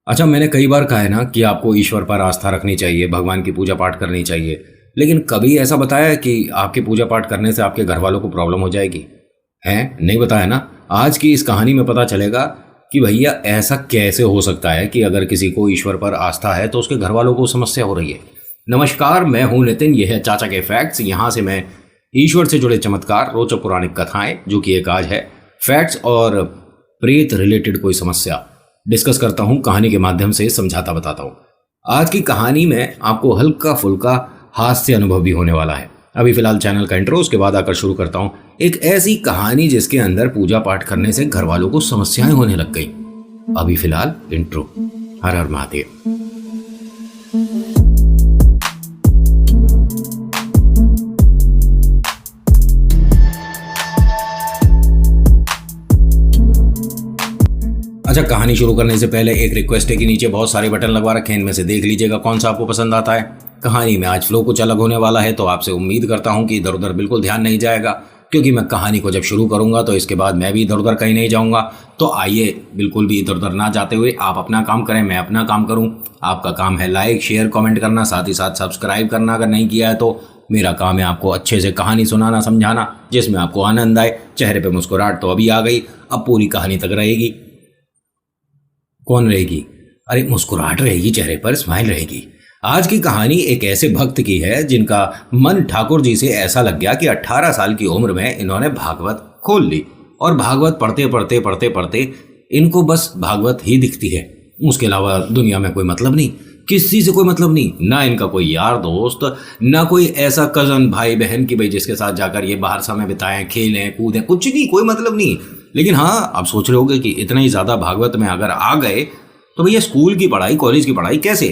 अच्छा, मैंने कई बार कहा है ना कि आपको ईश्वर पर आस्था रखनी चाहिए, भगवान की पूजा पाठ करनी चाहिए। लेकिन कभी ऐसा बताया है कि आपके पूजा पाठ करने से आपके घर वालों को प्रॉब्लम हो जाएगी? हैं? नहीं बताया ना? आज की इस कहानी में पता चलेगा कि भैया ऐसा कैसे हो सकता है कि अगर किसी को ईश्वर पर आस्था है तो उसके घर वालों को समस्या हो रही है। नमस्कार, मैं हूं नितिन, यह है चाचा के फैक्ट्स। यहाँ से मैं ईश्वर से जुड़े चमत्कार, रोचक पौराणिक कथाएं, जो कि एक आज है, फैक्ट्स और प्रेत रिलेटेड कोई समस्या डिस्कस करता हूं, कहानी के माध्यम से समझाता बताता हूं। आज की कहानी में आपको हल्का फुल्का हास्य अनुभव भी होने वाला है। अभी फिलहाल चैनल का इंट्रो, उसके बाद आकर शुरू करता हूं एक ऐसी कहानी जिसके अंदर पूजा पाठ करने से घर वालों को समस्याएं होने लग गई। अभी फिलहाल इंट्रो। हर हर महादेव। अच्छा, कहानी शुरू करने से पहले एक रिक्वेस्ट है कि नीचे बहुत सारे बटन लगवा रखे हैं, इनमें से देख लीजिएगा कौन सा आपको पसंद आता है। कहानी में आज फ्लो कुछ अलग होने वाला है, तो आपसे उम्मीद करता हूं कि इधर उधर बिल्कुल ध्यान नहीं जाएगा, क्योंकि मैं कहानी को जब शुरू करूंगा तो इसके बाद मैं भी इधर उधर कहीं नहीं जाऊंगा। तो आइए, बिल्कुल भी इधर उधर ना जाते हुए आप अपना काम करें, मैं अपना काम करूं। आपका काम है लाइक शेयर कमेंट करना, साथ ही साथ सब्सक्राइब करना अगर नहीं किया है तो। मेरा काम है आपको अच्छे से कहानी सुनाना, समझाना, जिसमें आपको आनंद आए। चेहरे पर मुस्कुराहट तो अभी आ गई, अब पूरी कहानी तक रहेगी। कौन रहेगी? अरे मुस्कुराहट रहेगी, चेहरे पर स्माइल रहेगी। आज की कहानी एक ऐसे भक्त की है जिनका मन ठाकुर जी से ऐसा लग गया कि 18 साल की उम्र में इन्होंने भागवत खोल ली, और भागवत पढ़ते पढ़ते पढ़ते पढ़ते इनको बस भागवत ही दिखती है। उसके अलावा दुनिया में कोई मतलब नहीं, किसी से कोई मतलब नहीं, ना इनका कोई यार दोस्त, ना कोई ऐसा कजन भाई बहन की भाई जिसके साथ जाकर ये बाहर समय बिताएं, खेलें कूदें, कुछ नहीं, कोई मतलब नहीं। लेकिन हाँ, आप सोच रहे होगे कि इतना ही ज्यादा भागवत में अगर आ गए तो भैया स्कूल की पढ़ाई कॉलेज की पढ़ाई कैसे?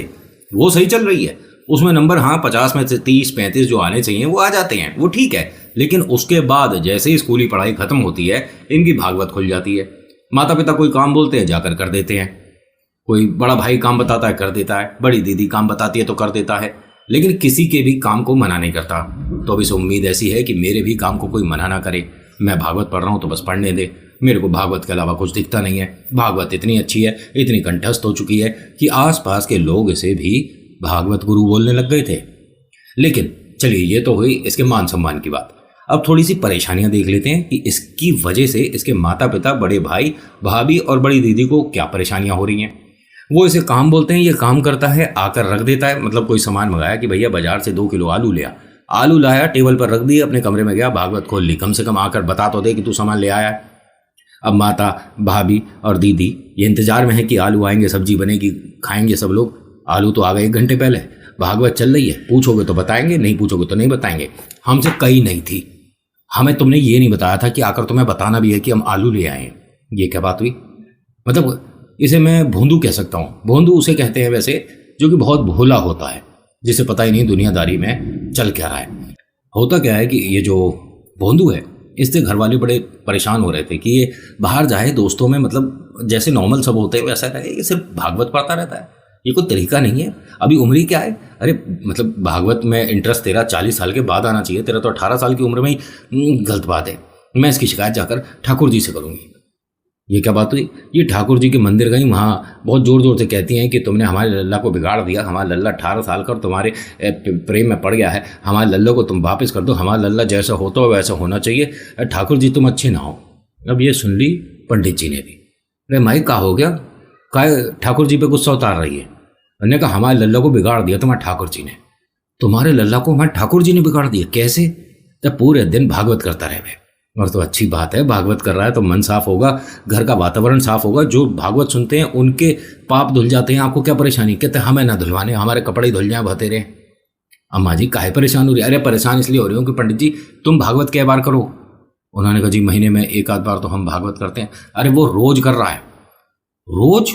वो सही चल रही है, उसमें नंबर हाँ 50 में से 30-35 जो आने चाहिए वो आ जाते हैं, वो ठीक है। लेकिन उसके बाद जैसे ही स्कूली पढ़ाई खत्म होती है, इनकी भागवत खुल जाती है। माता पिता कोई काम बोलते हैं, जाकर कर देते हैं। कोई बड़ा भाई काम बताता है, कर देता है। बड़ी दीदी काम बताती है तो कर देता है। लेकिन किसी के भी काम को मना नहीं करता। तो अभी से उम्मीद ऐसी है कि मेरे भी काम को कोई मना ना करे। मैं भागवत पढ़ रहा हूँ तो बस पढ़ने दे, मेरे को भागवत के अलावा कुछ दिखता नहीं है। भागवत इतनी अच्छी है, इतनी कंठस्थ हो चुकी है कि आसपास के लोग इसे भी भागवत गुरु बोलने लग गए थे। लेकिन चलिए, ये तो हुई इसके मान सम्मान की बात। अब थोड़ी सी परेशानियां देख लेते हैं कि इसकी वजह से इसके माता पिता, बड़े भाई भाभी और बड़ी दीदी को क्या परेशानियां हो रही हैं। वो इसे काम बोलते हैं, ये काम करता है, आकर रख देता है। मतलब कोई सामान मंगाया कि भैया बाजार से 2 किलो आलू ले आ, आलू लाया, टेबल पर रख दिया, अपने कमरे में गया, भागवत खोल ली। कम से कम आकर बता तो दे कि तू सामान ले आया है। अब माता भाभी और दीदी ये इंतजार में है कि आलू आएंगे, सब्जी बनेगी, खाएंगे सब लोग। आलू तो आ गए 1 घंटे पहले, भागवत चल रही है, पूछोगे तो बताएंगे, नहीं पूछोगे तो नहीं बताएंगे। हमसे कही नहीं थी, हमें तुमने ये नहीं बताया था कि आकर तुम्हें बताना भी है कि हम आलू ले आए हैं। ये क्या बात हुई? मतलब इसे मैं भोंदू कह सकता हूँ। भोंदू उसे कहते हैं वैसे जो कि बहुत भोला होता है, जिसे पता ही नहीं दुनियादारी में चल क्या रहा है। होता क्या है कि ये जो भोंदू है, इससे घर वाले बड़े परेशान हो रहे थे कि ये बाहर जाए दोस्तों में, मतलब जैसे नॉर्मल सब होते हैं वैसा रहे, ये सिर्फ भागवत पढ़ता रहता है। ये कोई तरीका नहीं है। अभी उम्र ही क्या है? अरे मतलब भागवत में इंटरेस्ट तेरा 40 साल के बाद आना चाहिए, तेरा तो 18 साल की उम्र में ही गलत बात है। मैं इसकी शिकायत जाकर ठाकुर जी से करूँगी। ये क्या बात हुई? ये ठाकुर जी के मंदिर गई, वहाँ बहुत जोर जोर से कहती हैं कि तुमने हमारे लल्ला को बिगाड़ दिया, हमारा लल्ला 18 साल का और तुम्हारे प्रेम में पड़ गया है, हमारे लल्ला को तुम वापस कर दो, हमारा लल्ला जैसा होता हो वैसा होना चाहिए, ठाकुर जी तुम अच्छे ना हो। अब ये सुन ली पंडित जी ने भी। अरे माई का हो गया, का ठाकुर जी पे गुस्सा उतार रही है। उन्होंने कहा हमारे लल्ला को बिगाड़ दिया तुम्हारे ठाकुर जी ने। तुम्हारे लल्ला को हमारे ठाकुर जी ने बिगाड़ दिया? कैसे? तब पूरे दिन भागवत करता रहे। और तो अच्छी बात है, भागवत कर रहा है तो मन साफ होगा, घर का वातावरण साफ होगा। जो भागवत सुनते हैं उनके पाप धुल जाते हैं। आपको क्या परेशानी? कहते हैं हमें ना धुलवाने, हमारे कपड़े धुल जाए बतेरे। अम्मा जी काहे परेशान हो रही है? अरे परेशान इसलिए हो रही हूँ कि पंडित जी तुम भागवत कै बार करो? उन्होंने कहा जी महीने में 1 आध बार तो हम भागवत करते हैं। अरे वो रोज कर रहा है। रोज?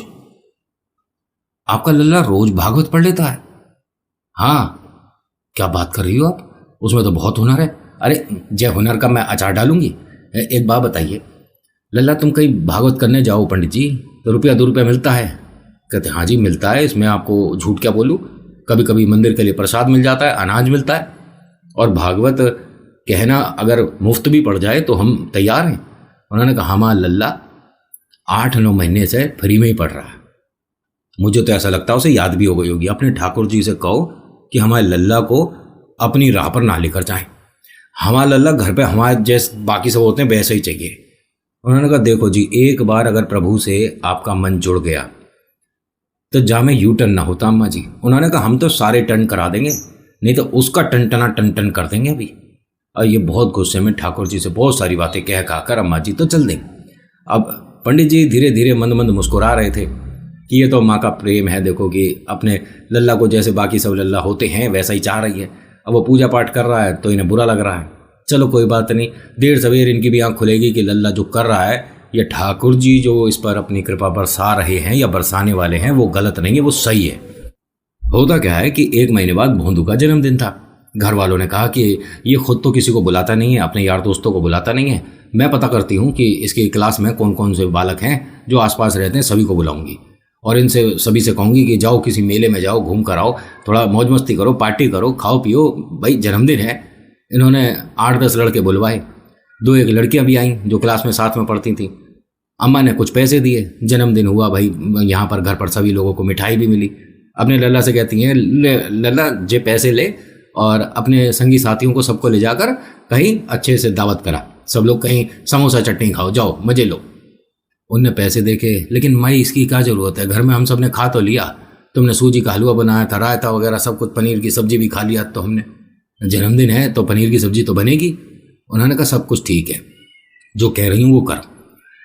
आपका लल्ला रोज भागवत पढ़ लेता है? हाँ। क्या बात कर रही हो आप? उसमें तो बहुत हुनर है। अरे जय हुनर का मैं अचार डालूंगी। एक बात बताइए, लल्ला तुम कहीं भागवत करने जाओ पंडित जी तो रुपया 2 रुपया मिलता है? कहते हाँ जी मिलता है, इसमें आपको झूठ क्या बोलूँ। कभी कभी मंदिर के लिए प्रसाद मिल जाता है, अनाज मिलता है, और भागवत कहना अगर मुफ्त भी पड़ जाए तो हम तैयार हैं। उन्होंने कहा हमारा लल्ला 8-9 महीने से फ्री में ही पढ़ रहा है। मुझे तो ऐसा लगता है उसे याद भी हो गई होगी। अपने ठाकुर जी से कहो कि हमारे लल्ला को अपनी राह पर ना लेकर जाएं। हमारा लल्ला घर पे हमारे जैसे बाकी सब होते हैं वैसे ही चाहिए। उन्होंने कहा देखो जी, एक बार अगर प्रभु से आपका मन जुड़ गया तो जामे यू टर्न ना होता अम्मा जी। उन्होंने कहा हम तो सारे टर्न करा देंगे, नहीं तो उसका टन टन कर देंगे अभी। और ये बहुत गुस्से में ठाकुर जी से बहुत सारी बातें कह कर अम्मा जी तो चल दें। अब पंडित जी धीरे धीरे मंद मंद मुस्कुरा रहे थे कि ये तो माँ का प्रेम है, देखो कि अपने लल्ला को जैसे बाकी सब लल्ला होते हैं वैसा ही चाह रही है। अब वो पूजा पाठ कर रहा है तो इन्हें बुरा लग रहा है। चलो कोई बात नहीं, देर सवेर इनकी भी आँख खुलेगी कि लल्ला जो कर रहा है, ये ठाकुर जी जो इस पर अपनी कृपा बरसा रहे हैं या बरसाने वाले हैं, वो गलत नहीं है, वो सही है। होता क्या है कि 1 महीने बाद भोंदू का जन्मदिन था। घर वालों ने कहा कि ये खुद तो किसी को बुलाता नहीं है, अपने यार दोस्तों को बुलाता नहीं है, मैं पता करती हूँ कि इसकी क्लास में कौन कौन से बालक हैं जो आसपास रहते हैं, सभी को बुलाऊंगी और इनसे सभी से कहूँगी कि जाओ किसी मेले में जाओ, घूम कर आओ, थोड़ा मौज मस्ती करो, पार्टी करो, खाओ पियो, भाई जन्मदिन है। इन्होंने 8-10 लड़के बुलवाए, 2-1 लड़कियां भी आईं जो क्लास में साथ में पढ़ती थीं। अम्मा ने कुछ पैसे दिए, जन्मदिन हुआ भाई, यहाँ पर घर पर सभी लोगों को मिठाई भी मिली। अपने लल्ला से कहती हैं लल्ला जे पैसे ले और अपने संगी साथियों को सबको ले जाकर कहीं अच्छे से दावत करा, सब लोग कहीं समोसा चटनी खाओ, जाओ मजे लो। उनने पैसे देखे, लेकिन माई इसकी क्या ज़रूरत है, घर में हम सब ने खा तो लिया, तुमने सूजी का हलवा बनाया था, रायता वगैरह सब कुछ, पनीर की सब्जी भी खा लिया, तो हमने जन्मदिन है तो पनीर की सब्जी तो बनेगी। उन्होंने कहा सब कुछ ठीक है, जो कह रही हूँ वो कर।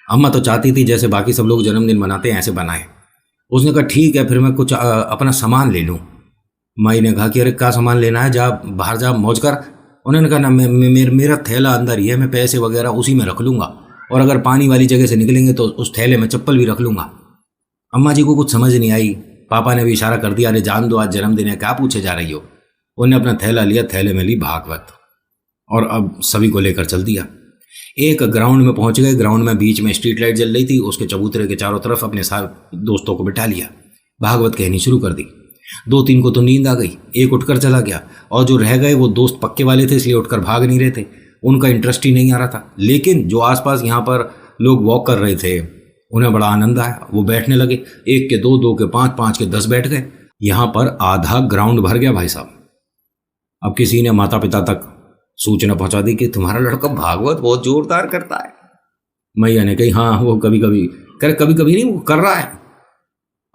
अम्मा तो चाहती थी जैसे बाकी सब लोग जन्मदिन मनाते हैं ऐसे बनाए। उसने कहा ठीक है, फिर मैं कुछ अपना सामान ले लूँ। माई ने कहा कि अरे क्या सामान लेना है, जा बाहर जा मौज कर। उन्होंने कहा ना, मेरा थैला अंदर ही है, मैं पैसे वगैरह उसी में रख लूँगा, और अगर पानी वाली जगह से निकलेंगे तो उस थैले में चप्पल भी रख लूँगा। अम्मा जी को कुछ समझ नहीं आई। पापा ने भी इशारा कर दिया, अरे जान दो आज जन्मदिन है, क्या पूछे जा रही हो। उन्हें अपना थैला लिया, थैले में ली भागवत, और अब सभी को लेकर चल दिया। एक ग्राउंड में पहुंच गए। ग्राउंड में बीच में स्ट्रीट लाइट जल रही थी, उसके चबूतरे के चारों तरफ अपने साथ दोस्तों को बिठा लिया, भागवत कहनी शुरू कर दी। 2-3 को तो नींद आ गई, एक उठकर चला गया, और जो रह गए वो दोस्त पक्के वाले थे इसलिए उठकर भाग नहीं रहे थे, उनका इंटरेस्ट ही नहीं आ रहा था। लेकिन जो आसपास यहाँ पर लोग वॉक कर रहे थे उन्हें बड़ा आनंद आया, वो बैठने लगे, 1 के 2, 2 के 5, 5 के 10 बैठ गए। यहाँ पर आधा ग्राउंड भर गया भाई साहब। अब किसी ने माता पिता तक सूचना पहुंचा दी कि तुम्हारा लड़का भागवत बहुत जोरदार करता है। मैया ने कही हाँ वो कभी कभी कभी कभी नहीं, वो कर रहा है।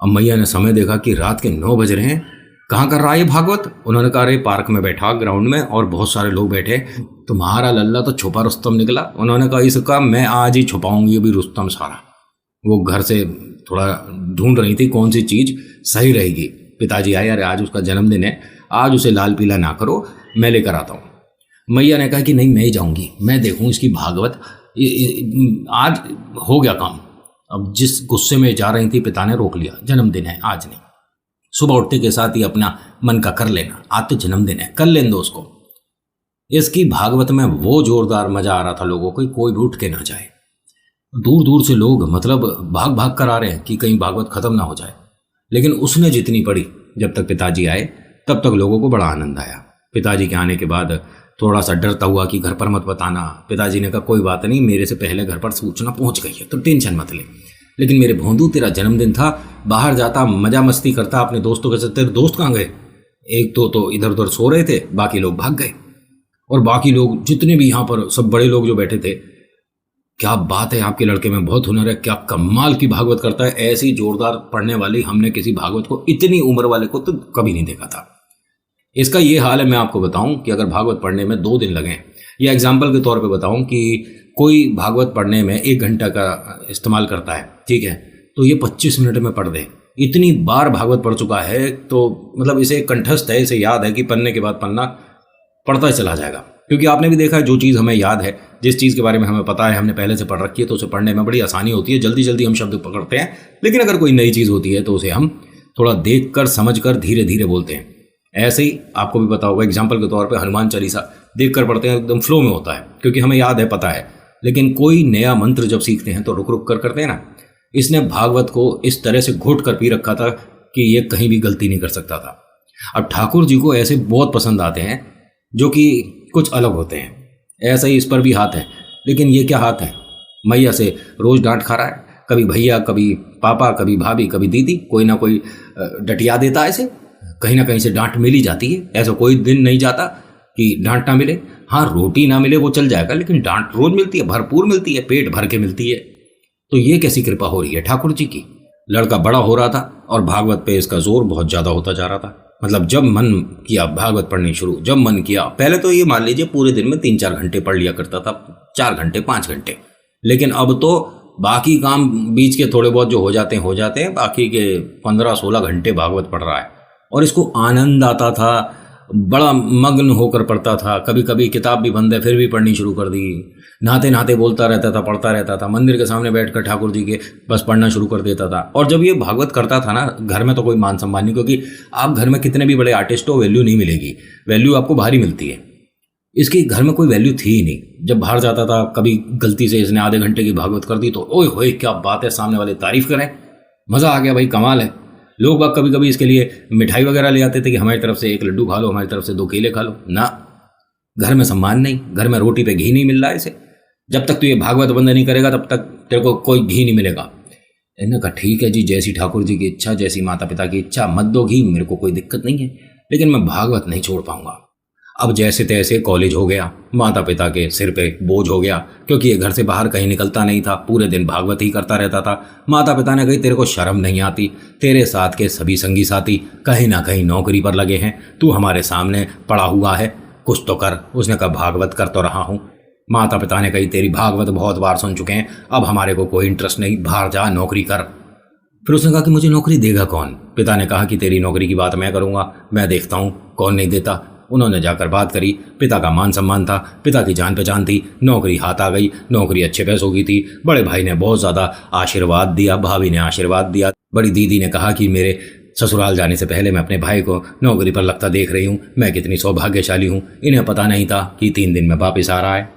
अब मैया ने समय देखा कि रात के 9 बज रहे हैं, कहाँ कर रहा है ये भागवत। उन्होंने कहा अरे पार्क में बैठा ग्राउंड में, और बहुत सारे लोग बैठे, तुम्हारा लल्ला तो छुपा रुस्तम निकला। उन्होंने कहा इसका मैं आज ही छुपाऊंगी अभी रुस्तम सारा। वो घर से थोड़ा ढूंढ रही थी कौन सी चीज़ सही रहेगी। पिताजी आए, अरे आज उसका जन्मदिन है, आज उसे लाल पीला ना करो, मैं लेकर आता हूँ। मैया ने कहा कि नहीं मैं ही जाऊँगी, मैं देखूँ इसकी भागवत, आज हो गया काम। अब जिस गुस्से में जा रही थी पिता ने रोक लिया, जन्मदिन है आज नहीं, सुबह उठते के साथ ही अपना मन का कर लेना, आज तो जन्मदिन है, कर लेने दो उसको। इसकी भागवत में वो जोरदार मजा आ रहा था लोगों को, कोई भी उठ के ना जाए। दूर दूर से लोग मतलब भाग भाग कर आ रहे हैं कि कहीं भागवत खत्म ना हो जाए। लेकिन उसने जितनी पढ़ी, जब तक पिताजी आए तब तक लोगों को बड़ा आनंद आया। पिताजी के आने के बाद थोड़ा सा डरता हुआ कि घर पर मत बताना। पिताजी ने कहा कोई बात नहीं, मेरे से पहले घर पर सूचना पहुंच गई है तो टेंशन मत ले। लेकिन मेरे भोंदू तेरा जन्मदिन था, बाहर जाता मजा मस्ती करता अपने दोस्तों के साथ। तेरे दोस्त कहाँ गए? एक तो इधर उधर सो रहे थे, बाकी लोग भाग गए। और बाकी लोग जितने भी यहाँ पर सब बड़े लोग जो बैठे थे, क्या बात है, आपके लड़के में बहुत हुनर है, क्या कमाल की भागवत करता है, ऐसी जोरदार पढ़ने वाली हमने किसी भागवत को इतनी उम्र वाले को तो कभी नहीं देखा था। इसका ये हाल है, मैं आपको बताऊं कि अगर भागवत पढ़ने में 2 दिन लगें, या एग्जाम्पल के तौर पे बताऊं कि कोई भागवत पढ़ने में 1 घंटा का इस्तेमाल करता है, ठीक है, तो ये 25 मिनट में पढ़ दे। इतनी बार भागवत पढ़ चुका है तो मतलब इसे कंठस्थ है, इसे याद है कि पढ़ने के बाद पढ़ना पढ़ता ही चला जाएगा। क्योंकि आपने भी देखा है, जो चीज़ हमें याद है, जिस चीज़ के बारे में हमें पता है, हमने पहले से पढ़ रखी है, तो उसे पढ़ने में बड़ी आसानी होती है, जल्दी जल्दी हम शब्द पकड़ते हैं। लेकिन अगर कोई नई चीज़ होती है तो उसे हम थोड़ा देख कर समझ कर धीरे धीरे बोलते हैं। ऐसे ही आपको भी पता होगा, एग्जाम्पल के तौर पे हनुमान चालीसा देख कर पढ़ते हैं, एकदम फ्लो में होता है क्योंकि हमें याद है, पता है। लेकिन कोई नया मंत्र जब सीखते हैं तो रुक रुक कर करते हैं ना। इसने भागवत को इस तरह से घोट कर पी रखा था कि ये कहीं भी गलती नहीं कर सकता था। अब ठाकुर जी को ऐसे बहुत पसंद आते हैं जो कि कुछ अलग होते हैं। ऐसा ही इस पर भी हाथ है, लेकिन ये क्या हाथ है, मैया से रोज डांट खा रहा है, कभी भैया कभी पापा, कभी भाभी, कभी दीदी, कोई ना कोई डटिया देता है ऐसे, कहीं ना कहीं से डांट मिल ही जाती है। ऐसा कोई दिन नहीं जाता कि डांट ना मिले। हाँ, रोटी ना मिले वो चल जाएगा, लेकिन डांट रोज मिलती है, भरपूर मिलती है, पेट भर के मिलती है। तो ये कैसी कृपा हो रही है ठाकुर जी की। लड़का बड़ा हो रहा था और भागवत पे इसका जोर बहुत ज्यादा होता जा रहा था। मतलब जब मन किया भागवत पढ़नी शुरू, जब मन किया, पहले तो ये मान लीजिए पूरे दिन में 3-4 घंटे पढ़ लिया करता था, 4 घंटे 5 घंटे, लेकिन अब तो बाकी काम बीच के थोड़े बहुत जो हो जाते हैं, बाकी के 15-16 घंटे भागवत पढ़ रहा है। और इसको आनंद आता था, बड़ा मग्न होकर पढ़ता था। कभी कभी किताब भी बंद है फिर भी पढ़नी शुरू कर दी। नहाते नहाते बोलता रहता था, पढ़ता रहता था। मंदिर के सामने बैठकर ठाकुर जी के बस पढ़ना शुरू कर देता था। और जब ये भागवत करता था ना, घर में तो कोई मान सम्मान नहीं, क्योंकि आप घर में कितने भी बड़े आर्टिस्ट हो, वैल्यू नहीं मिलेगी। वैल्यू आपको बाहर ही मिलती है। इसकी घर में कोई वैल्यू थी ही नहीं। जब बाहर जाता था, कभी गलती से इसने आधे घंटे की भागवत कर दी तो ओए होए क्या बात है, सामने वाले तारीफ करें, मज़ा आ गया भाई, कमाल है। लोग बाग कभी कभी इसके लिए मिठाई वगैरह ले आते थे कि हमारी तरफ से 1 लड्डू खा लो, हमारी तरफ से 2 केले खा लो। ना, घर में सम्मान नहीं, घर में रोटी पे घी नहीं मिल रहा है इसे। जब तक तू ये भागवत बंद नहीं करेगा तब तक तेरे को कोई घी नहीं मिलेगा। इन्होंने कहा ठीक है जी, जैसी ठाकुर जी की इच्छा, जैसी माता पिता की इच्छा, मत दो घी, मेरे को कोई दिक्कत नहीं है, लेकिन मैं भागवत नहीं छोड़ पाऊंगा। अब जैसे तैसे कॉलेज हो गया, माता पिता के सिर पे बोझ हो गया, क्योंकि ये घर से बाहर कहीं निकलता नहीं था, पूरे दिन भागवत ही करता रहता था। माता पिता ने कही तेरे को शर्म नहीं आती, तेरे साथ के सभी संगी साथी कहीं ना कहीं नौकरी पर लगे हैं, तू हमारे सामने पड़ा हुआ है, कुछ तो कर। उसने कहा भागवत कर तो रहा हूँ। माता पिता ने कही तेरी भागवत बहुत बार सुन चुके हैं, अब हमारे को कोई इंटरेस्ट नहीं, बाहर जा नौकरी कर। फिर उसने कहा कि मुझे नौकरी देगा कौन? पिता ने कहा कि तेरी नौकरी की बात मैं करूँगा, मैं देखता हूँ कौन नहीं देता। उन्होंने जाकर बात करी। पिता का मान सम्मान था, पिता की जान पहचान थी, नौकरी हाथ आ गई, नौकरी अच्छे पैसों की थी। बड़े भाई ने बहुत ज़्यादा आशीर्वाद दिया, भाभी ने आशीर्वाद दिया। बड़ी दीदी ने कहा कि मेरे ससुराल जाने से पहले मैं अपने भाई को नौकरी पर लगता देख रही हूँ, मैं कितनी सौभाग्यशाली हूँ। इन्हें पता नहीं था कि 3 दिन में वापिस आ रहा है।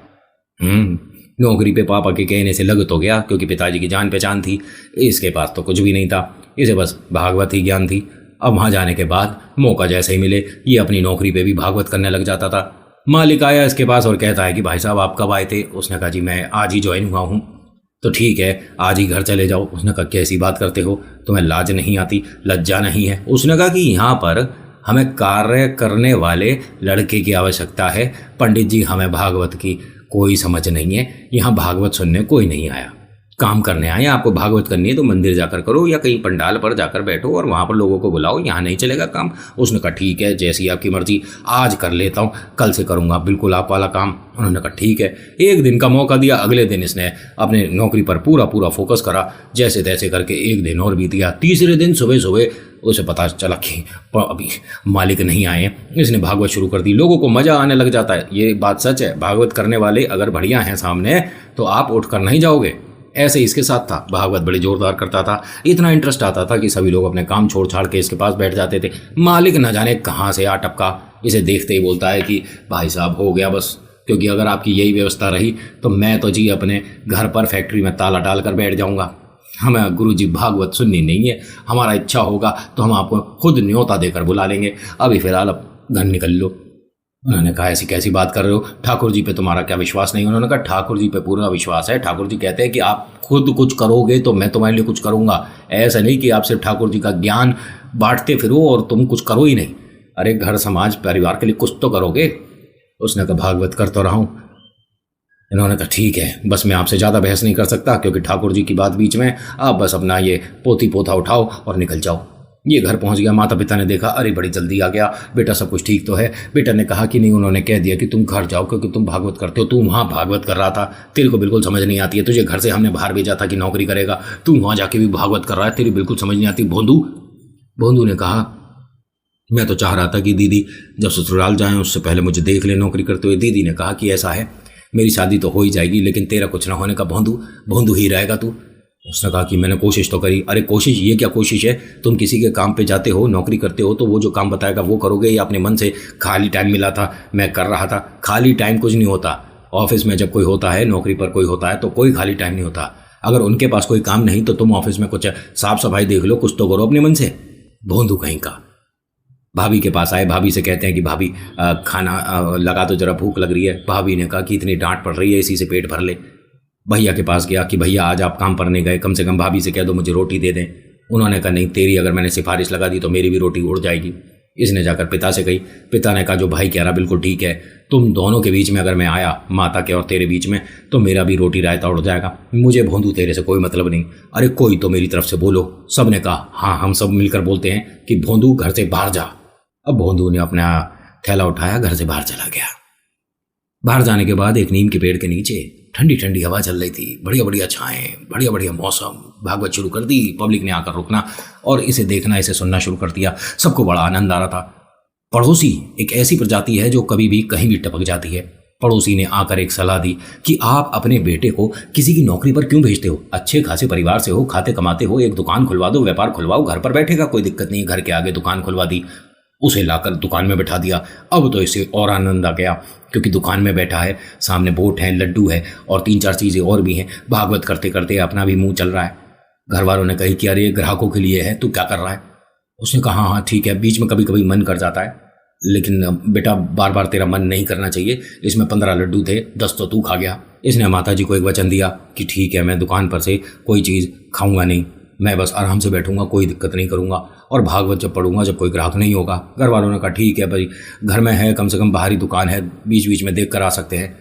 नौकरी पे पापा के कहने से लग तो गया, क्योंकि पिताजी की जान पहचान थी। इसके पास तो कुछ भी नहीं था, इसे बस भागवत ही ज्ञान थी। अब वहाँ जाने के बाद मौका जैसे ही मिले ये अपनी नौकरी पे भी भागवत करने लग जाता था। मालिक आया इसके पास और कहता है कि भाई साहब आप कब आए थे? उसने कहा जी मैं आज ही ज्वाइन हुआ हूँ। तो ठीक है, आज ही घर चले जाओ। उसने कहा कैसी बात करते हो, तुम्हें लाज नहीं आती, लज्जा नहीं है? उसने कहा कि यहाँ पर हमें कार्य करने वाले लड़के की आवश्यकता है, पंडित जी हमें भागवत की कोई समझ नहीं है, यहाँ भागवत सुनने कोई नहीं आया, काम करने आए। आपको भागवत करनी है तो मंदिर जाकर करो या कहीं पंडाल पर जाकर बैठो और वहाँ पर लोगों को बुलाओ, यहाँ नहीं चलेगा काम। उसने कहा ठीक है, जैसी आपकी मर्जी, आज कर लेता हूँ, कल से करूँगा बिल्कुल आप वाला काम। उन्होंने कहा ठीक है। 1 दिन का मौका दिया। अगले दिन इसने अपने नौकरी पर पूरा फोकस करा। जैसे तैसे करके 1 दिन और बीत गया। तीसरे दिन सुबह सुबह उसे पता चला कि अभी मालिक नहीं आए हैं। इसने भागवत शुरू कर दी। लोगों को मज़ा आने लग जाता है, ये बात सच है। भागवत करने वाले अगर बढ़िया हैं सामने तो आप उठ कर नहीं जाओगे। ऐसे इसके साथ था, भागवत बड़ी जोरदार करता था, इतना इंटरेस्ट आता था कि सभी लोग अपने काम छोड़ छाड़ के इसके पास बैठ जाते थे। मालिक न जाने कहाँ से आ टपका, इसे देखते ही बोलता है कि भाई साहब हो गया बस, क्योंकि अगर आपकी यही व्यवस्था रही तो मैं तो जी अपने घर पर फैक्ट्री में ताला डाल कर बैठ जाऊँगा। हमें गुरु जी भागवत सुननी नहीं है, हमारा इच्छा होगा तो हम आपको खुद न्योता देकर बुला लेंगे, अभी फिलहाल अब घर निकल लो। उन्होंने कहा ऐसी कैसी बात कर रहे हो, ठाकुर जी पे तुम्हारा क्या विश्वास नहीं? उन्होंने कहा ठाकुर जी पे पूरा विश्वास है। ठाकुर जी कहते हैं कि आप खुद कुछ करोगे तो मैं तुम्हारे लिए कुछ करूँगा, ऐसा नहीं कि आप सिर्फ ठाकुर जी का ज्ञान बांटते फिरो और तुम कुछ करो ही नहीं। अरे घर समाज परिवार के लिए कुछ तो करोगे। उसने कहा भागवत कर तो रहा हूँ। इन्होंने कहा ठीक है, बस मैं आपसे ज़्यादा बहस नहीं कर सकता क्योंकि ठाकुर जी की बात बीच में, आप बस अपना ये पोती पोथा उठाओ और निकल जाओ। ये घर पहुंच गया। माता पिता ने देखा, अरे बड़ी जल्दी आ गया बेटा, सब कुछ ठीक तो है? बेटा ने कहा कि नहीं, उन्होंने कह दिया कि तुम घर जाओ क्योंकि तुम भागवत करते हो, तू वहाँ भागवत कर रहा था, तेरे को बिल्कुल समझ नहीं आती है, तुझे घर से हमने बाहर भेजा था कि नौकरी करेगा, तू वहाँ जाके भी भागवत कर रहा है, तेरी बिल्कुल समझ नहीं आती। भोंदू ने कहा मैं तो चाह रहा था कि दीदी जब ससुराल जाएं उससे पहले मुझे देख ले नौकरी करते हुए। दीदी ने कहा कि ऐसा है, मेरी शादी तो हो ही जाएगी लेकिन तेरा कुछ ना होने का भोंदू ही रहेगा तू। उसने कहा कि मैंने कोशिश तो करी। अरे कोशिश, ये क्या कोशिश है? तुम किसी के काम पे जाते हो, नौकरी करते हो तो वो जो काम बताएगा वो करोगे या अपने मन से खाली टाइम मिला था मैं कर रहा था? खाली टाइम कुछ नहीं होता। ऑफिस में जब कोई होता है, नौकरी पर कोई होता है तो कोई खाली टाइम नहीं होता। अगर उनके पास कोई काम नहीं तो तुम ऑफिस में कुछ साफ सफाई देख लो, कुछ तो करो अपने मन से। भोंदू कहीं का। भाभी के पास आए, भाभी से कहते हैं कि भाभी खाना लगा तो जरा भूख लग रही है। भाभी ने कहा कि इतनी डांट पड़ रही है, इसी से पेट भर ले। भैया के पास गया कि भैया आज आप काम पर नहीं गए, कम से कम भाभी से कह दो मुझे रोटी दे दें। उन्होंने कहा नहीं, तेरी अगर मैंने सिफारिश लगा दी तो मेरी भी रोटी उड़ जाएगी। इसने जाकर पिता से कही। पिता ने कहा जो भाई कह रहा बिल्कुल ठीक है, तुम दोनों के बीच में अगर मैं आया, माता के और तेरे बीच में, तो मेरा भी रोटी रायता उड़ जाएगा। मुझे भोंदू तेरे से कोई मतलब नहीं। अरे कोई तो मेरी तरफ से बोलो। सब ने कहा हाँ, हम सब मिलकर बोलते हैं कि भोंदू घर से बाहर जा। अब भोंदू ने अपना थैला उठाया, घर से बाहर चला गया। बाहर जाने के बाद एक नीम के पेड़ के नीचे ठंडी ठंडी हवा चल रही थी, बढ़िया बढ़िया छाएं, बढ़िया बढ़िया मौसम। भागवत शुरू कर दी, पब्लिक ने आकर रुकना और इसे देखना, इसे सुनना शुरू कर दिया। सबको बड़ा आनंद आ रहा था। पड़ोसी एक ऐसी प्रजाति है जो कभी भी कहीं भी टपक जाती है। पड़ोसी ने आकर एक सलाह दी कि आप अपने बेटे को किसी की नौकरी पर क्यों भेजते हो? अच्छे खासे परिवार से हो, खाते कमाते हो, एक दुकान खुलवा दो, व्यापार खुलवाओ, घर पर बैठेगा, कोई दिक्कत नहीं। घर के आगे दुकान खुलवा दी, उसे लाकर दुकान में बैठा दिया। अब तो इसे और आनंद आ गया क्योंकि दुकान में बैठा है, सामने बोट है, लड्डू है और 3-4 चीज़ें और भी हैं। भागवत करते करते अपना भी मुंह चल रहा है। घर वालों ने कही कि अरे ये ग्राहकों के लिए है, तू क्या कर रहा है? उसने कहा हाँ ठीक है, बीच में कभी कभी मन कर जाता है, लेकिन बेटा बार बार तेरा मन नहीं करना चाहिए। इसमें 15 लड्डू थे, 10 तो तू खा गया। इसने माता जी को एक वचन दिया कि ठीक है, मैं दुकान पर से कोई चीज़ खाऊंगा नहीं, मैं बस आराम से बैठूंगा, कोई दिक्कत नहीं करूंगा और भागवत जब पढ़ूंगा जब कोई ग्राहक नहीं होगा। घर वालों ने कहा ठीक है भाई, घर में है, कम से कम बाहरी दुकान है, बीच बीच में देख कर आ सकते हैं।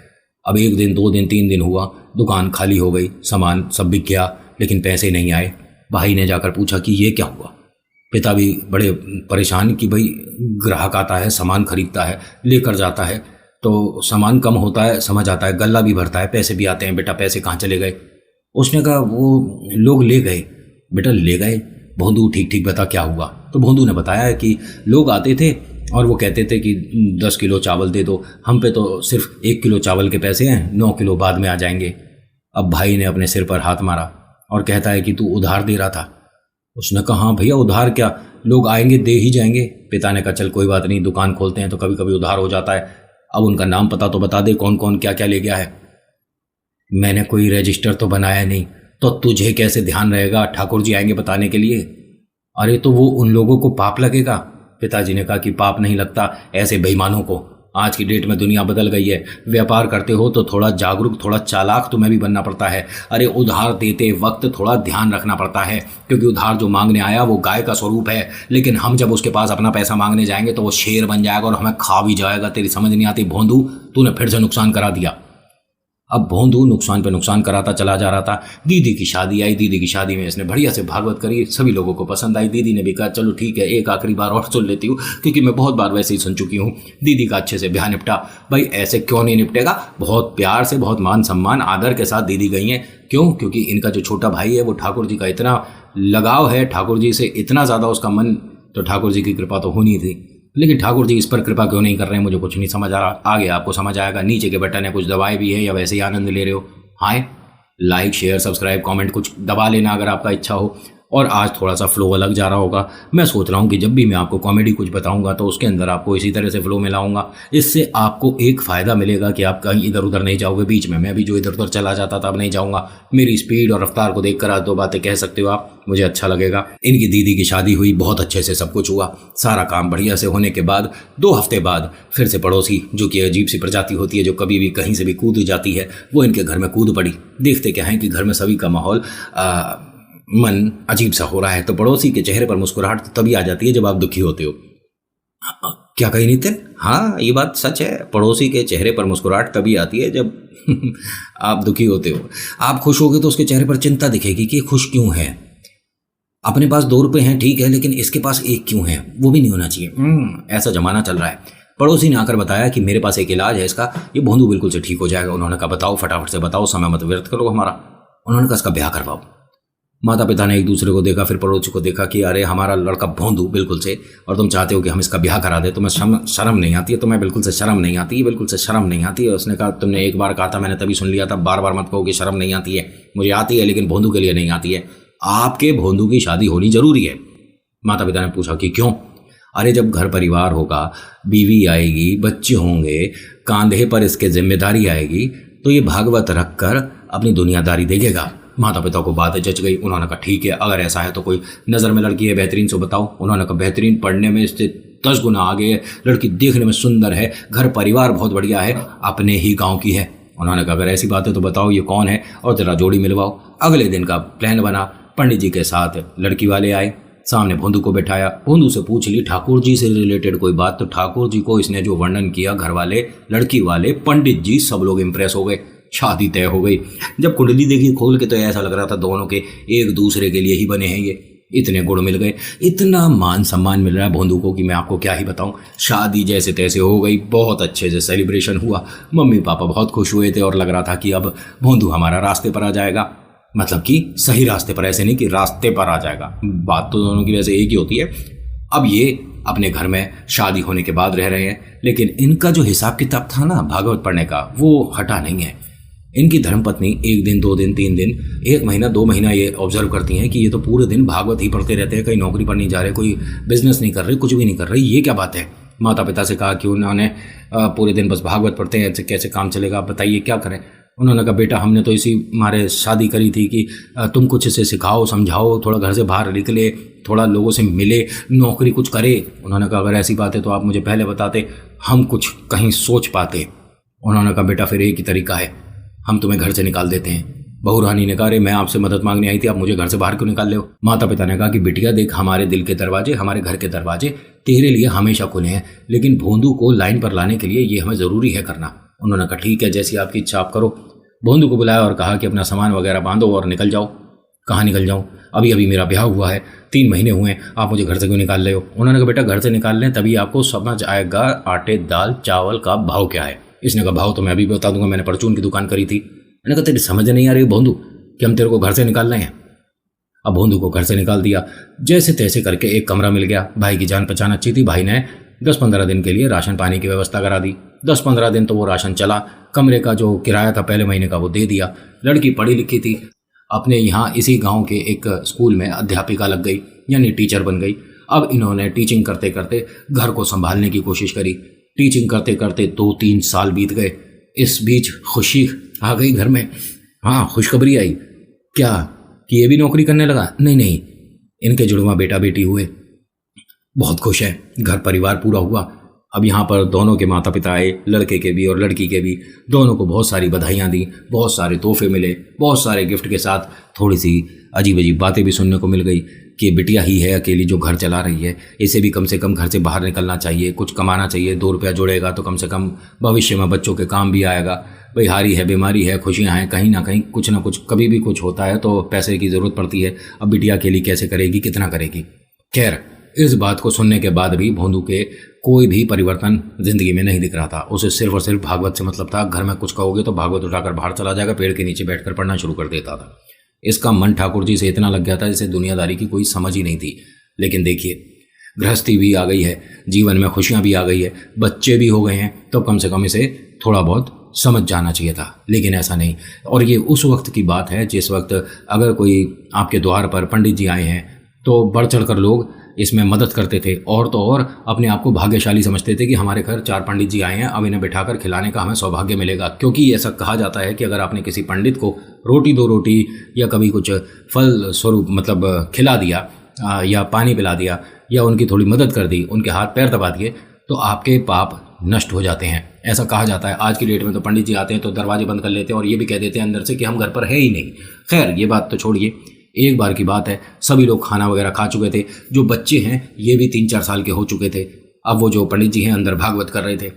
अब 1 दिन 2 दिन 3 दिन हुआ, दुकान खाली हो गई, सामान सब बिक गया, लेकिन पैसे नहीं आए। भाई ने जाकर पूछा कि ये क्या हुआ? पिता भी बड़े परेशान कि भाई ग्राहक आता है, सामान खरीदता है, लेकर जाता है, तो सामान कम होता है, समझ आता है, गल्ला भी भरता है, पैसे भी आते हैं, बेटा पैसे कहाँ चले गए? उसने कहा वो लोग ले गए। बेटा ले गए? भोंदू ठीक ठीक बता क्या हुआ? तो भोंदू ने बताया कि लोग आते थे और वो कहते थे कि 10 किलो चावल दे दो, हम पे तो सिर्फ 1 किलो चावल के पैसे हैं, 9 किलो बाद में आ जाएंगे। अब भाई ने अपने सिर पर हाथ मारा और कहता है कि तू उधार दे रहा था। उसने कहा हाँ भैया उधार क्या, लोग आएंगे दे ही जाएंगे। पिता ने कहा चल कोई बात नहीं, दुकान खोलते हैं तो कभी कभी उधार हो जाता है। अब उनका नाम पता तो बता दे, कौन कौन क्या क्या ले गया है। मैंने कोई रजिस्टर तो बनाया नहीं। तो तुझे कैसे ध्यान रहेगा, ठाकुर जी आएंगे बताने के लिए। अरे तो वो उन लोगों को पाप लगेगा। पिताजी ने कहा कि पाप नहीं लगता ऐसे बेईमानों को। आज की डेट में दुनिया बदल गई है, व्यापार करते हो तो थोड़ा जागरूक, थोड़ा चालाक तुम्हें भी बनना पड़ता है। अरे उधार देते वक्त थोड़ा ध्यान रखना पड़ता है, क्योंकि उधार जो मांगने आया वो गाय का स्वरूप है, लेकिन हम जब उसके पास अपना पैसा मांगने जाएंगे तो वो शेर बन जाएगा और हमें खा भी जाएगा। तेरी समझ नहीं आती भोंदू, तूने फिर से नुकसान करा दिया। अब भोंदू नुकसान पे नुकसान कराता चला जा रहा था। दीदी की शादी आई, दीदी की शादी में इसने बढ़िया से भागवत करी, सभी लोगों को पसंद आई। दीदी ने भी कहा चलो ठीक है, एक आखिरी बार और सुन लेती हूँ, क्योंकि मैं बहुत बार वैसे ही सुन चुकी हूँ। दीदी का अच्छे से ब्याह निपटा। भाई ऐसे क्यों नहीं निपटेगा, बहुत प्यार से, बहुत मान सम्मान आदर के साथ दीदी गई हैं। क्यों? क्योंकि इनका जो छोटा भाई है वो ठाकुर जी का इतना लगाव है, ठाकुर जी से इतना ज़्यादा उसका मन, तो ठाकुर जी की कृपा तो होनी थी। लेकिन ठाकुर जी इस पर कृपा क्यों नहीं कर रहे हैं, मुझे कुछ नहीं समझ आ रहा। आगे आपको समझ आएगा। नीचे के बटन है, कुछ दबाए भी है या वैसे ही आनंद ले रहे हो? हाय लाइक शेयर सब्सक्राइब कमेंट कुछ दबा लेना अगर आपका इच्छा हो। और आज थोड़ा सा फ्लो अलग जा रहा होगा। मैं सोच रहा हूँ कि जब भी मैं आपको कॉमेडी कुछ बताऊंगा तो उसके अंदर आपको इसी तरह से फ्लो में लाऊंगा। इससे आपको एक फ़ायदा मिलेगा कि आप कहीं इधर उधर नहीं जाओगे बीच में। मैं भी जो इधर उधर चला जाता था अब नहीं जाऊँगा। मेरी स्पीड और रफ्तार को देखकर आज 2 बातें कह सकते हो आप, मुझे अच्छा लगेगा। इनकी दीदी की शादी हुई, बहुत अच्छे से सब कुछ हुआ, सारा काम बढ़िया से होने के बाद 2 हफ्ते बाद फिर से पड़ोसी, जो कि अजीब सी प्रजाति होती है, जो कभी भी कहीं से भी कूद जाती है, वो इनके घर में कूद पड़ी। देखते क्या है कि घर में सभी का माहौल मन अजीब सा हो रहा है। तो पड़ोसी के चेहरे पर मुस्कुराहट तभी आ जाती है जब आप दुखी होते हो। क्या कही नितिन? हाँ ये बात सच है, पड़ोसी के चेहरे पर मुस्कुराहट तभी आती है जब आप दुखी होते हो। आप खुश होगे तो उसके चेहरे पर चिंता दिखेगी कि खुश क्यों है। अपने पास 2 रुपए हैं ठीक है, लेकिन इसके पास 1 क्यों है, वो भी नहीं होना चाहिए। ऐसा जमाना चल रहा है। पड़ोसी ने आकर बताया कि मेरे पास एक इलाज है इसका, ये भोंदू बिल्कुल से ठीक हो जाएगा। उन्होंने कहा बताओ, फटाफट से बताओ, समय मत व्यर्थ करो हमारा। उन्होंने कहा इसका ब्याह करवाओ। माता पिता ने एक दूसरे को देखा, फिर पड़ोसी को देखा कि अरे हमारा लड़का भोंदू बिल्कुल से, और तुम चाहते हो कि हम इसका ब्याह करा दे, तुम्हें शर्म नहीं आती है? तुम्हें बिल्कुल से शर्म नहीं आती है? बिल्कुल से शर्म नहीं आती है? उसने कहा तुमने एक बार कहा था, मैंने तभी सुन लिया था, बार बार मत कहो कि शर्म नहीं आती है। मुझे आती है लेकिन भोंदू के लिए नहीं आती है। आपके भोंदू की शादी होनी जरूरी है। माता पिता ने पूछा कि क्यों? अरे जब घर परिवार होगा, बीवी आएगी, बच्चे होंगे, कांधे पर इसके जिम्मेदारी आएगी, तो ये भागवत रख कर अपनी दुनियादारी देखेगा। माता पिता को बात जच गई। उन्होंने कहा ठीक है, अगर ऐसा है तो कोई नज़र में लड़की है बेहतरीन सो बताओ। उन्होंने कहा बेहतरीन, पढ़ने में इससे 10 गुना आगे है, लड़की देखने में सुंदर है, घर परिवार बहुत बढ़िया है, अपने ही गांव की है। उन्होंने कहा अगर ऐसी बात है तो बताओ ये कौन है और जरा जोड़ी मिलवाओ। अगले दिन का प्लान बना। पंडित जी के साथ लड़की वाले आए, सामने भोंदू को बैठाया। भोंदू से पूछ ली ठाकुर जी से रिलेटेड कोई बात, तो ठाकुर जी को इसने जो वर्णन किया, घर वाले, लड़की वाले, पंडित जी, सब लोग इंप्रेस हो गए। शादी तय हो गई। जब कुंडली देखी खोल के तो ऐसा लग रहा था दोनों के एक दूसरे के लिए ही बने हैं ये। इतने गुण मिल गए, इतना मान सम्मान मिल रहा है भोंदू को कि मैं आपको क्या ही बताऊं। शादी जैसे तैसे हो गई, बहुत अच्छे से सेलिब्रेशन हुआ। मम्मी पापा बहुत खुश हुए थे और लग रहा था कि अब भोंदू हमारा रास्ते पर आ जाएगा, मतलब कि सही रास्ते पर, ऐसे नहीं कि रास्ते पर आ जाएगा। बात तो दोनों की वैसे एक ही होती है। अब ये अपने घर में शादी होने के बाद रह रहे हैं, लेकिन इनका जो हिसाब किताब था ना भागवत पढ़ने का, वो हटा नहीं है। इनकी धर्मपत्नी एक दिन, 2 दिन, 3 दिन, 1 महीना, 2 महीना ये ऑब्जर्व करती हैं कि ये तो पूरे दिन भागवत ही पढ़ते रहते हैं, कहीं नौकरी पर नहीं जा रहे, कोई बिजनेस नहीं कर रहे, कुछ भी नहीं कर रहे, ये क्या बात है। माता पिता से कहा कि उन्होंने पूरे दिन बस भागवत पढ़ते हैं, ऐसे कैसे काम चलेगा, आप बताइए क्या करें। उन्होंने कहा बेटा हमने तो इसी मारे शादी करी थी कि तुम कुछ इसे सिखाओ, समझाओ, थोड़ा घर से बाहर निकले, थोड़ा लोगों से मिले, नौकरी कुछ करे। उन्होंने कहा अगर ऐसी बात है तो आप मुझे पहले बताते, हम कुछ कहीं सोच पाते। उन्होंने कहा बेटा फिर एक ही तरीका है, हम तुम्हें घर से निकाल देते हैं। बहू रानी ने कहा अरे मैं आपसे मदद मांगने आई थी, आप मुझे घर से बाहर क्यों निकाल रहे हो। माता पिता ने कहा कि बिटिया देख, हमारे दिल के दरवाजे, हमारे घर के दरवाजे तेरे लिए हमेशा खुले हैं, लेकिन भोंदू को लाइन पर लाने के लिए ये हमें ज़रूरी है करना। उन्होंने कहा ठीक है, जैसी आपकी इच्छा आप करो। भोंदू को बुलाया और कहा कि अपना सामान वगैरह बांधो और निकल जाओ। कहाँ निकल जाऊँ, अभी अभी मेरा ब्याह हुआ है, 3 महीने हुए, आप मुझे घर से क्यों निकाल रहे हो। उन्होंने कहा बेटा घर से निकाल लें तभी आपको समझ आएगा आटे दाल चावल का भाव क्या है। इसने कहा भाव तो मैं अभी बता दूंगा, मैंने परचून की दुकान करी थी। मैंने कहा तेरी समझ नहीं आ रही भोंदू कि हम तेरे को घर से निकाल रहे हैं। अब भोंदू को घर से निकाल दिया। जैसे तैसे करके एक कमरा मिल गया। भाई की जान पहचान अच्छी थी, भाई ने 10-15 दिन के लिए राशन पानी की व्यवस्था करा दी। 10-15 दिन तो वो राशन चला। कमरे का जो किराया था पहले महीने का वो दे दिया। लड़की पढ़ी लिखी थी, अपने यहाँ इसी गांव के एक स्कूल में अध्यापिका लग गई, यानी टीचर बन गई। अब इन्होंने टीचिंग करते करते घर को संभालने की कोशिश करी। टीचिंग करते करते 2-3 साल बीत गए। इस बीच खुशी आ गई घर में। हाँ, खुशखबरी आई। क्या कि ये भी नौकरी करने लगा? नहीं, इनके जुड़वा बेटा बेटी हुए, बहुत खुश है, घर परिवार पूरा हुआ। अब यहाँ पर दोनों के माता पिता आए, लड़के के भी और लड़की के भी। दोनों को बहुत सारी बधाइयाँ दी, बहुत सारे तोहफे मिले, बहुत सारे गिफ्ट के साथ थोड़ी सी अजीब अजीब बातें भी सुनने को मिल गई कि बिटिया ही है अकेली जो घर चला रही है, इसे भी कम से कम घर से बाहर निकलना चाहिए, कुछ कमाना चाहिए, 2 रुपया जोड़ेगा तो कम से कम भविष्य में बच्चों के काम भी आएगा। भाई हारी है, बीमारी है, खुशियाँ हैं, कहीं ना कहीं कुछ ना कुछ कभी भी कुछ होता है तो पैसे की ज़रूरत पड़ती है। अब बिटिया अकेली कैसे करेगी, कितना करेगी। खैर, इस बात को सुनने के बाद भी भोंदू के कोई भी परिवर्तन जिंदगी में नहीं दिख रहा था। उसे सिर्फ और सिर्फ भागवत से मतलब था। घर में कुछ कहोगे तो भागवत उठाकर बाहर चला जाएगा, पेड़ के नीचे बैठकर पढ़ना शुरू कर देता था। इसका मन ठाकुर जी से इतना लग गया था जिसे दुनियादारी की कोई समझ ही नहीं थी। लेकिन देखिए, गृहस्थी भी आ गई है, जीवन में खुशियां भी आ गई है, बच्चे भी हो गए हैं, तो कम से कम इसे थोड़ा बहुत समझ जाना चाहिए था। लेकिन ऐसा नहीं। और ये उस वक्त की बात है जिस वक्त अगर कोई आपके द्वार पर पंडित जी आए हैं तो बढ़ चढ़ कर लोग इसमें मदद करते थे, और तो और अपने आप को भाग्यशाली समझते थे कि हमारे घर 4 पंडित जी आए हैं, अब इन्हें बिठाकर खिलाने का हमें सौभाग्य मिलेगा। क्योंकि ऐसा कहा जाता है कि अगर आपने किसी पंडित को रोटी 2 रोटी या कभी कुछ फल स्वरूप मतलब खिला दिया या पानी पिला दिया या उनकी थोड़ी मदद कर दी, उनके हाथ पैर दबा दिए, तो आपके पाप नष्ट हो जाते हैं, ऐसा कहा जाता है। आज की डेट में तो पंडित जी आते हैं तो दरवाजे बंद कर लेते हैं और ये भी कह देते हैं अंदर से कि हम घर पर है ही नहीं। खैर, ये बात तो छोड़िए। एक बार की बात है, सभी लोग खाना वगैरह खा चुके थे। जो बच्चे हैं ये भी 3-4 साल के हो चुके थे। अब वो जो पंडित जी हैं अंदर भागवत कर रहे थे,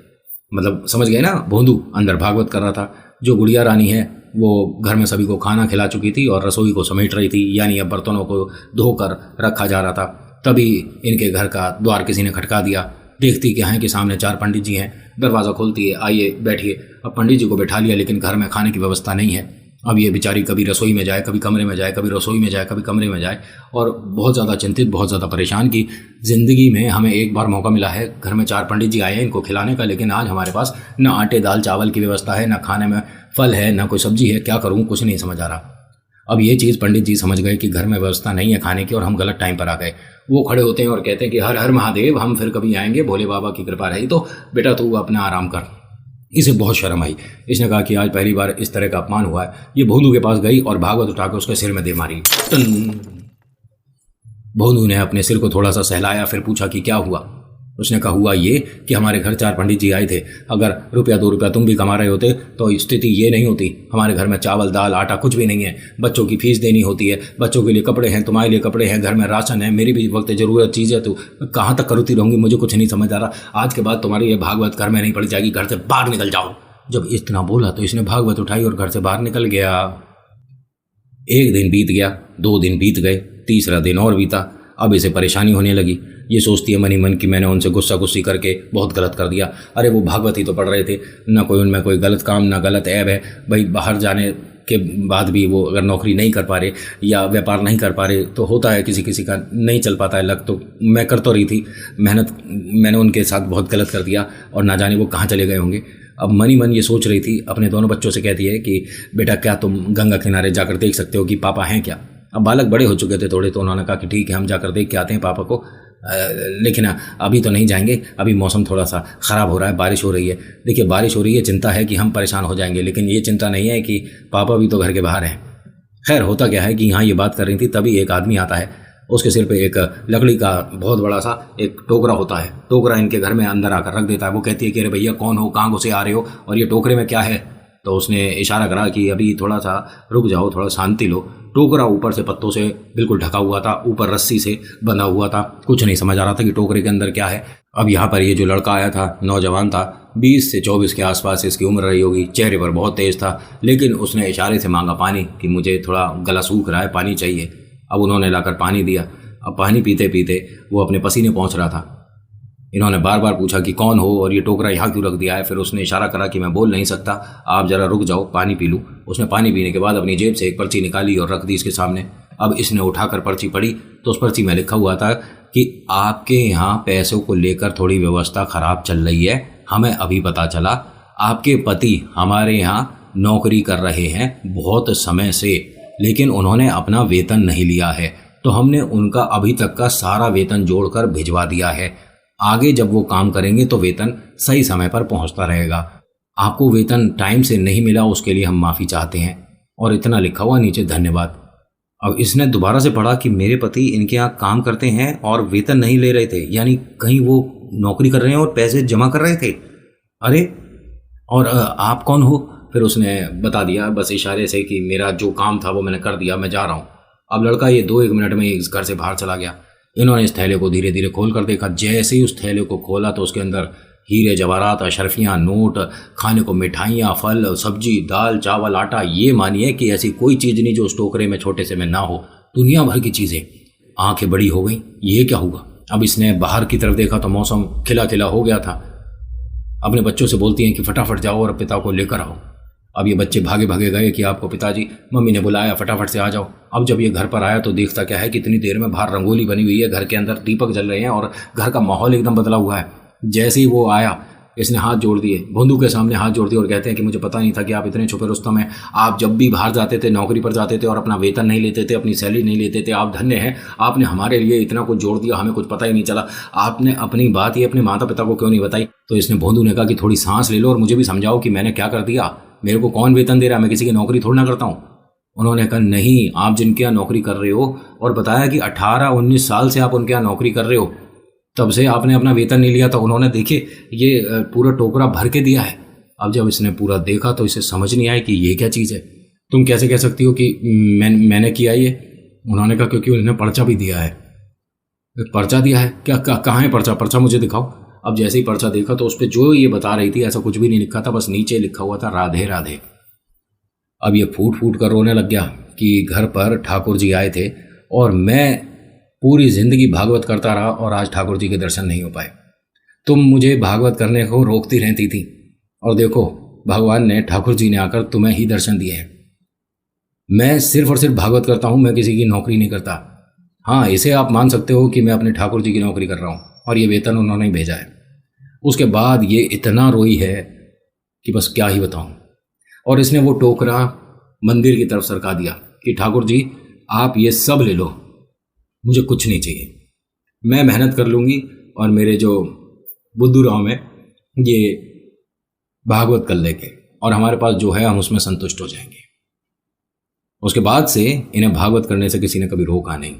मतलब समझ गए ना, भोंदू अंदर भागवत कर रहा था। जो गुड़िया रानी है वो घर में सभी को खाना खिला चुकी थी और रसोई को समेट रही थी, यानी अब बर्तनों को धोकर रखा जा रहा था। तभी इनके घर का द्वार किसी ने खटका दिया। देखती क्या है कि सामने 4 पंडित जी हैं। दरवाज़ा खोलती है, आइए बैठिए। अब पंडित जी को बैठा लिया, लेकिन घर में खाने की व्यवस्था नहीं है। अब ये बेचारी कभी रसोई में जाए, कभी कमरे में जाए, कभी रसोई में जाए, कभी कमरे में जाए, और बहुत ज़्यादा चिंतित, बहुत ज़्यादा परेशान की ज़िंदगी में हमें एक बार मौका मिला है, घर में 4 पंडित जी आए हैं इनको खिलाने का, लेकिन आज हमारे पास ना आटे दाल चावल की व्यवस्था है, ना खाने में फल है, ना कोई सब्जी है, क्या करूँ, कुछ नहीं समझ आ रहा। अब ये चीज़ पंडित जी समझ गए कि घर में व्यवस्था नहीं है खाने की और हम गलत टाइम पर आ गए। वो खड़े होते हैं और कहते हैं कि हर हर महादेव, हम फिर कभी आएंगे, भोले बाबा की कृपा रही तो बेटा तू अपना आराम कर। इसे बहुत शर्म आई। इसने कहा कि आज पहली बार इस तरह का अपमान हुआ है। ये भोंदू के पास गई और भागवत उठाकर उसके सिर में दे मारी। भोंदू ने अपने सिर को थोड़ा सा सहलाया, फिर पूछा कि क्या हुआ। उसने कहा हुआ ये कि हमारे घर 4 पंडित जी आए थे, अगर रुपया 2 रुपया तुम भी कमा रहे होते तो स्थिति ये नहीं होती। हमारे घर में चावल दाल आटा कुछ भी नहीं है, बच्चों की फीस देनी होती है, बच्चों के लिए कपड़े हैं, तुम्हारे लिए कपड़े हैं, घर में राशन है, मेरी भी वक्त ज़रूरत चीज़ है, तो कहाँ तक करती रहूँगी, मुझे कुछ नहीं समझ आ रहा। आज के बाद तुम्हारी ये भागवत घर में नहीं पड़ जाएगी, घर से बाहर निकल जाओ। जब इतना बोला तो इसने भागवत उठाई और घर से बाहर निकल गया। 1 दिन बीत गया, 2 दिन बीत गए, तीसरा दिन और बीता। अब इसे परेशानी होने लगी। ये सोचती है मनी मन कि मैंने उनसे गुस्सा गुस्सी करके बहुत गलत कर दिया। अरे वो भागवत ही तो पढ़ रहे थे, ना कोई उनमें कोई गलत काम ना गलत ऐब है। भाई बाहर जाने के बाद भी वो अगर नौकरी नहीं कर पा रहे या व्यापार नहीं कर पा रहे तो होता है, किसी किसी का नहीं चल पाता है लक। तो मैं कर तो रही थी मेहनत, मैंने उनके साथ बहुत गलत कर दिया और ना जाने वो कहाँ चले गए होंगे। अब मनी मन ये सोच रही थी, अपने दोनों बच्चों से कहती है कि बेटा क्या तुम गंगा किनारे जाकर देख सकते हो कि पापा हैं क्या। अब बालक बड़े हो चुके थे थोड़े, तो उन्होंने कहा कि ठीक है हम जाकर देख के आते हैं पापा को, लेकिन अभी तो नहीं जाएंगे, अभी मौसम थोड़ा सा ख़राब हो रहा है, बारिश हो रही है। देखिए बारिश हो रही है, चिंता है कि हम परेशान हो जाएंगे, लेकिन ये चिंता नहीं है कि पापा भी तो घर के बाहर हैं। खैर होता क्या है कि यहाँ ये बात कर रही थी, तभी एक आदमी आता है। उसके सिर पे एक लकड़ी का बहुत बड़ा सा एक टोकरा होता है। टोकरा इनके घर में अंदर आकर रख देता है। वो कहती है कि अरे भैया कौन हो, कहाँ घुसे आ रहे हो, और ये टोकरे में क्या है। तो उसने इशारा करा कि अभी थोड़ा सा रुक जाओ, थोड़ा शांति लो। टोकरा ऊपर से पत्तों से बिल्कुल ढका हुआ था, ऊपर रस्सी से बंधा हुआ था, कुछ नहीं समझ आ रहा था कि टोकरे के अंदर क्या है। अब यहाँ पर ये जो लड़का आया था, नौजवान था, 20 से 24 के आसपास इसकी उम्र रही होगी, चेहरे पर बहुत तेज था, लेकिन उसने इशारे से मांगा पानी कि मुझे थोड़ा गला सूख रहा है, पानी चाहिए। अब उन्होंने लाकर पानी दिया। अब पानी पीते पीते वो अपने पसीने पहुँच रहा था। इन्होंने बार बार पूछा कि कौन हो और ये टोकरा यहाँ क्यों रख दिया है। फिर उसने इशारा करा कि मैं बोल नहीं सकता, आप ज़रा रुक जाओ, पानी पी लूँ। उसने पानी पीने के बाद अपनी जेब से एक पर्ची निकाली और रख दी इसके सामने। अब इसने उठाकर पर्ची पढ़ी तो उस पर्ची में लिखा हुआ था कि आपके यहाँ पैसों को लेकर थोड़ी व्यवस्था ख़राब चल रही है। हमें अभी पता चला आपके पति हमारे यहाँ नौकरी कर रहे हैं बहुत समय से, लेकिन उन्होंने अपना वेतन नहीं लिया है, तो हमने उनका अभी तक का सारा वेतन जोड़कर भिजवा दिया है। आगे जब वो काम करेंगे तो वेतन सही समय पर पहुंचता रहेगा। आपको वेतन टाइम से नहीं मिला उसके लिए हम माफ़ी चाहते हैं। और इतना लिखा हुआ नीचे धन्यवाद। अब इसने दोबारा से पढ़ा कि मेरे पति इनके यहाँ काम करते हैं और वेतन नहीं ले रहे थे, यानी कहीं वो नौकरी कर रहे हैं और पैसे जमा कर रहे थे। अरे और आप कौन हो। फिर उसने बता दिया बस इशारे से कि मेरा जो काम था वो मैंने कर दिया, मैं जा रहा हूँ। अब लड़का ये 2-1 मिनट में इस घर से बाहर चला गया। इन्होंने इस थैले को धीरे धीरे खोल कर देखा। जैसे ही उस थैले को खोला तो उसके अंदर हीरे जवाहरात, अशरफियाँ, नोट, खाने को मिठाइयाँ, फल, सब्जी, दाल, चावल, आटा, ये मानिए कि ऐसी कोई चीज़ नहीं जो उस टोकरे में छोटे से में ना हो। दुनिया भर की चीज़ें। आंखें बड़ी हो गई, ये क्या हुआ। अब इसने बाहर की तरफ देखा तो मौसम खिला खिला हो गया था। अपने बच्चों से बोलती हैं कि फटाफट जाओ और पिता को लेकर आओ। अब ये बच्चे भागे भागे गए कि आपको पिताजी, मम्मी ने बुलाया, फटाफट से आ जाओ। अब जब ये घर पर आया तो देखता क्या है कि इतनी देर में बाहर रंगोली बनी हुई है, घर के अंदर दीपक जल रहे हैं और घर का माहौल एकदम बदला हुआ है। जैसे ही वो आया इसने हाथ जोड़ दिए, बंधु के सामने हाथ जोड़ दिए और कहते हैं कि मुझे पता नहीं था कि आप इतने छुपे रुस्तम हैं। आप जब भी बाहर जाते थे, नौकरी पर जाते थे और अपना वेतन नहीं लेते थे, अपनी सैलरी नहीं लेते थे। आप धन्य हैं, आपने हमारे लिए इतना कुछ जोड़ दिया, हमें कुछ पता ही नहीं चला। आपने अपनी बात ये अपने माता पिता को क्यों नहीं बताई। तो इसने बंधु ने कहा कि थोड़ी सांस ले लो और मुझे भी समझाओ कि मैंने क्या कर दिया। मेरे को कौन वेतन दे रहा है, मैं किसी की नौकरी थोड़ी ना करता हूँ। उन्होंने कहा नहीं, आप जिनके यहाँ नौकरी कर रहे हो, और बताया कि 18-19 साल से आप उनके यहाँ नौकरी कर रहे हो, तब से आपने अपना वेतन नहीं लिया। तो उन्होंने देखिए ये पूरा टोकरा भर के दिया है। अब जब इसने पूरा देखा तो इसे समझ नहीं आया कि ये क्या चीज़ है। तुम कैसे कह सकती हो कि मैंने किया ये। उन्होंने कहा क्योंकि उन्होंने पर्चा भी दिया है। पर्चा दिया है क्या, कहाँ है पर्चा, पर्चा मुझे दिखाओ। अब जैसे ही पर्चा देखा तो उस पर जो ये बता रही थी ऐसा कुछ भी नहीं लिखा था, बस नीचे लिखा हुआ था राधे राधे। अब ये फूट फूट कर रोने लग गया कि घर पर ठाकुर जी आए थे और मैं पूरी ज़िंदगी भागवत करता रहा और आज ठाकुर जी के दर्शन नहीं हो पाए। तुम मुझे भागवत करने को रोकती रहती थी और देखो भगवान ने, ठाकुर जी ने आकर तुम्हें ही दर्शन दिए हैं। मैं सिर्फ और सिर्फ भागवत करता हूँ, मैं किसी की नौकरी नहीं करता। हाँ, इसे आप मान सकते हो कि मैं अपने ठाकुर जी की नौकरी कर रहा हूँ और ये वेतन उन्होंने ही भेजा है। उसके बाद ये इतना रोई है कि बस क्या ही बताऊँ। और इसने वो टोकरा मंदिर की तरफ सरका दिया कि ठाकुर जी आप ये सब ले लो, मुझे कुछ नहीं चाहिए, मैं मेहनत कर लूँगी और मेरे जो बुद्धू राव में ये भागवत कर लेंगे और हमारे पास जो है हम उसमें संतुष्ट हो जाएंगे। उसके बाद से इन्हें भागवत करने से किसी ने कभी रोका नहीं।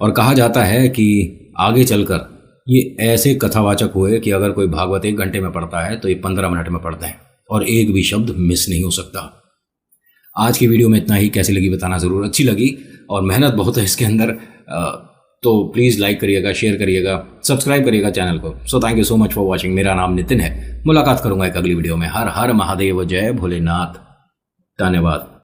और कहा जाता है कि आगे चलकर ये ऐसे कथावाचक हुए कि अगर कोई भागवत 1 घंटे में पढ़ता है तो ये 15 मिनट में पढ़ते हैं और एक भी शब्द मिस नहीं हो सकता। आज की वीडियो में इतना ही। कैसी लगी बताना ज़रूर। अच्छी लगी और मेहनत बहुत है इसके अंदर, तो प्लीज़ लाइक करिएगा, शेयर करिएगा, सब्सक्राइब करिएगा चैनल को। So thank you so much for watching. मेरा नाम नितिन है। मुलाकात करूंगा एक अगली वीडियो में। हर हर महादेव, जय भोलेनाथ। धन्यवाद।